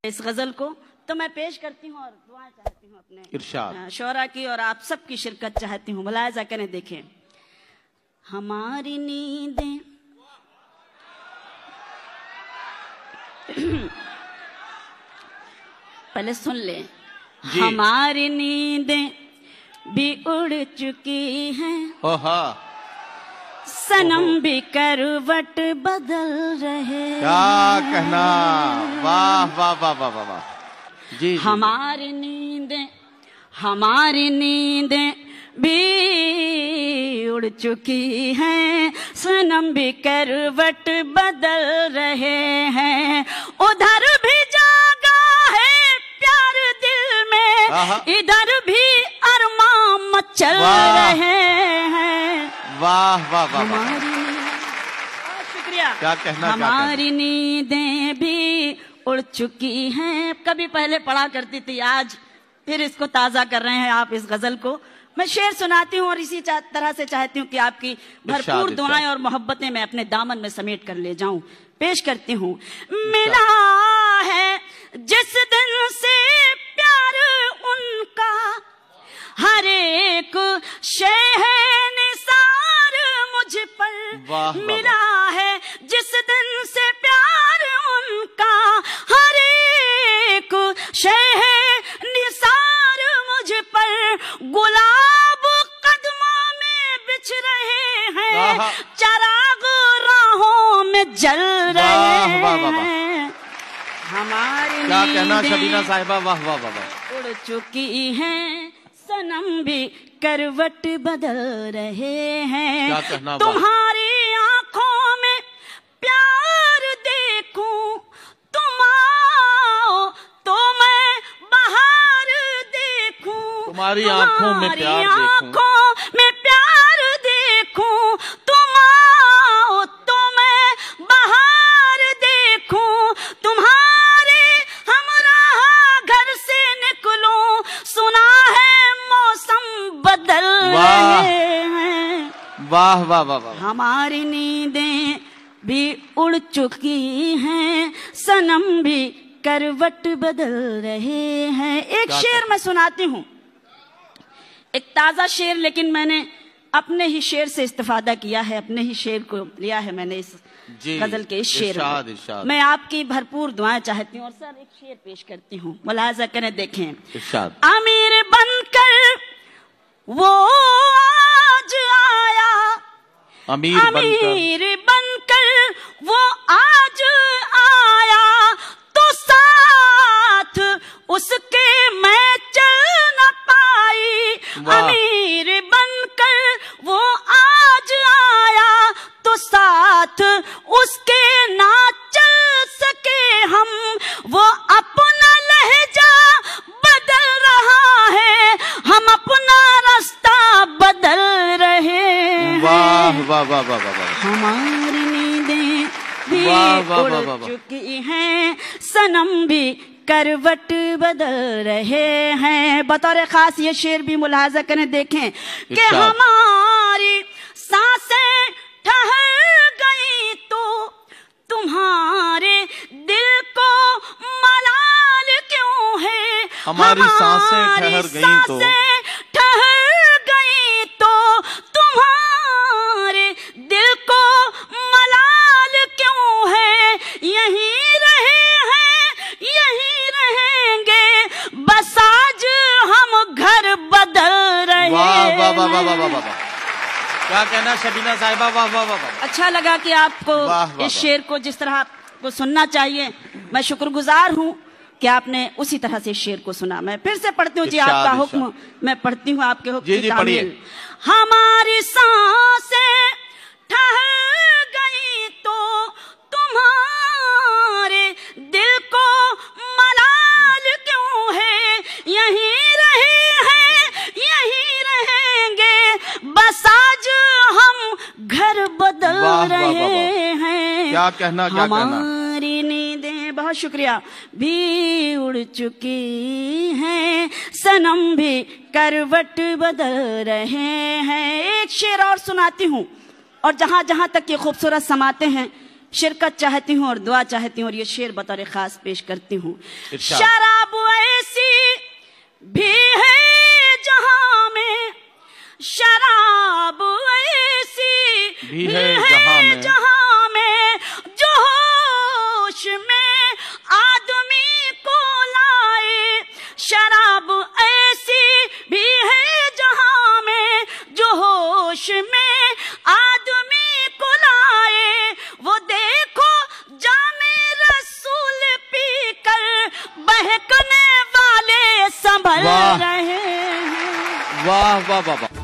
اس غزل کو تو میں پیش کرتی ہوں اور دعائیں چاہتی ہوں اپنے ارشاد شعراء کی اور آپ سب کی شرکت چاہتی ہوں. ملاحظہ کریں, دیکھیں. ہماری نیندیں پہلے سن لیں. ہماری نیندیں بھی اڑ چکی ہیں, صنم بھی کروٹ بدل رہے. کیا کہنا, واہ واہ واہ واہ واہ. جی ہماری نیندیں بھی اڑ چکی ہیں, صنم بھی کروٹ بدل رہے ہیں. ادھر بھی جاگا ہے پیار دل میں, ادھر بھی ارمان مچل رہے ہیں. واہ واہ واہ, شکریہ. کیا کہنا, ہماری نیندیں بھی اڑ چکی ہیں. کبھی پہلے پڑھا کرتی تھی, آج پھر اس کو تازہ کر رہے ہیں آپ اس غزل کو. میں شعر سناتی ہوں اور اسی طرح سے چاہتی ہوں کہ آپ کی بھرپور دعائیں اور محبتیں میں اپنے دامن میں سمیٹ کر لے جاؤں. پیش کرتی ہوں. ملا ہے جس دن سے پیار ان کا, ہر ایک شے ہے نثار مجھ پر. ملا ہے جس دن سے پیار ان کا, ہر ایک شے ہے نثار مجھ پر. گلاب قدموں میں بچھ رہے ہیں, چراغ راہوں میں جل رہے ہیں. ہماری کیا کہنا شبینہ صاحبہ, واہ واہ واہ. اڑ چکی ہیں, صنم بھی کروٹ بدل رہے ہیں. تمہاری آنکھوں میں پیار دیکھوں, تم آؤ تو میں بہار دیکھوں. تمہاری آنکھوں میں پیار دیکھوں, تم آؤ تو میں بہار دیکھوں. تمہارے ہمراہ گھر سے نکلوں, سنا ہے موسم بدل رہے ہیں. واہ واہ واہ. ہماری نیندیں بھی اڑ چکی ہیں, صنم بھی کروٹ بدل رہے ہیں. ایک شعر میں سناتی ہوں, ایک تازہ شعر, لیکن میں نے اپنے ہی شعر سے استفادہ کیا ہے, اپنے ہی شعر کو لیا ہے میں نے اس غزل کے اس شعر میں. میں آپ کی بھرپور دعائیں چاہتی ہوں. اور سر ایک شعر پیش کرتی ہوں, ملاحظہ کریں, دیکھیں. امیر بن کر وہ آج آیا, امیر بن کر وہ آج آیا, تو ساتھ اس کے میں چل نہ پائی. امیر بن کر وہ آج آیا, تو ساتھ اس کے نہ چل سکے ہم. وہ اپنا لہجہ بدل رہا ہے, ہم اپنا راستہ بدل رہے ہیں. واہ واہ واہ واہ. ہماری نیندیں بھی اڑ چکی ہیں, صنم بھی کروٹ بدل رہے ہیں. بطور خاص یہ شعر بھی ملاحظہ کریں, دیکھیں کہ ہماری سانسیں ٹھہر گئی تو تمہارے دل کو ملال کیوں ہے. ہماری سانسیں ٹھہر گئی تو تمہارے دل کو ملال کیوں ہے. یہیں رہے ہیں, یہیں رہیں گے, بس آج ہم گھر بدل رہے ہیں. کیا کہنا شبینہ صاحبہ, واہ واہ واہ. اچھا لگا کہ آپ کو اس شعر کو جس طرح آپ کو سننا چاہیے, میں شکر گزار ہوں کہ آپ نے اسی طرح سے شعر کو سنا. میں پھر سے پڑھتی ہوں جی, آپ کا حکم میں پڑھتی ہوں, آپ کے حکم کی تعمیل. ہماری سانسیں ٹھہر گئی تو تمہارے دل کو ملال کیوں ہے. یہیں رہے ہیں, یہیں رہیں گے, بس آج ہم گھر بدل رہے ہیں. کیا کہنا, کیا کہنا. ہماری نیندیں, بہت شکریہ, بھی اڑ چکی ہیں, صنم بھی کروٹ بدل رہے ہیں. ایک شعر اور سناتی ہوں, اور جہاں جہاں تک یہ خوبصورت سماتے ہیں شرکت چاہتی ہوں اور دعا چاہتی ہوں اور یہ شعر بطور خاص پیش کرتی ہوں. ارشاد. شراب ایسی بھی ہے جہاں میں، شراب ایسی بھی ہے جہاں میں، جو ہوش میں آدمی کو لائے. شراب ایسی بھی ہے جہاں میں، جو ہوش میں آدمی کو لائے. وہ دیکھو جام رسول پی کر بہکنے والے سنبھل رہے ہیں. واہ واہ واہ واہ.